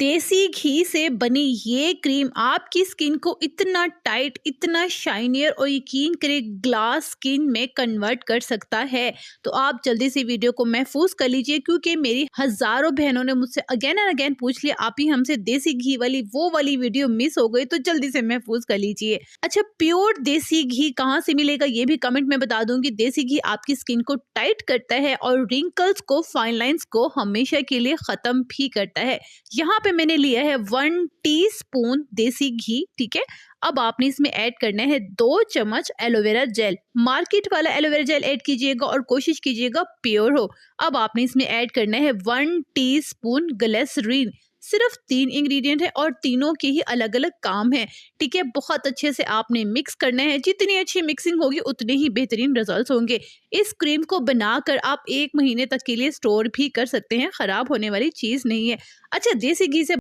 देसी घी से बनी ये क्रीम आपकी स्किन को इतना टाइट, इतना शाइनियर और यकीन करें ग्लास स्किन में कन्वर्ट कर सकता है। तो आप जल्दी से वीडियो को महफूज कर लीजिए, क्योंकि मेरी हजारों बहनों ने मुझसे अगेन एंड अगेन पूछ लिया, आप ही हमसे देसी घी वाली वो वाली वीडियो मिस हो गई, तो जल्दी से महफूज कर लीजिए। अच्छा, प्योर देसी घी कहाँ से मिलेगा ये भी कमेंट में बता दूंगी। देसी घी आपकी स्किन को टाइट करता है और रिंकल्स को, फाइन लाइंस को हमेशा के लिए खत्म भी करता है। यहाँ पे मैंने लिया है 1 टीस्पून देसी घी, ठीक है। अब आपने इसमें ऐड करना है 2 चम्मच एलोवेरा जेल। मार्केट वाला एलोवेरा जेल ऐड कीजिएगा और कोशिश कीजिएगा प्योर हो। अब आपने इसमें ऐड करना है 1 टीस्पून ग्लिसरीन। सिर्फ 3 इंग्रेडिएंट है और तीनों के ही अलग अलग काम है, ठीक है। बहुत अच्छे से आपने मिक्स करना है। जितनी अच्छी मिक्सिंग होगी उतने ही बेहतरीन रिजल्ट्स होंगे। इस क्रीम को बनाकर आप 1 महीने तक के लिए स्टोर भी कर सकते हैं, खराब होने वाली चीज नहीं है। अच्छा, देसी घी से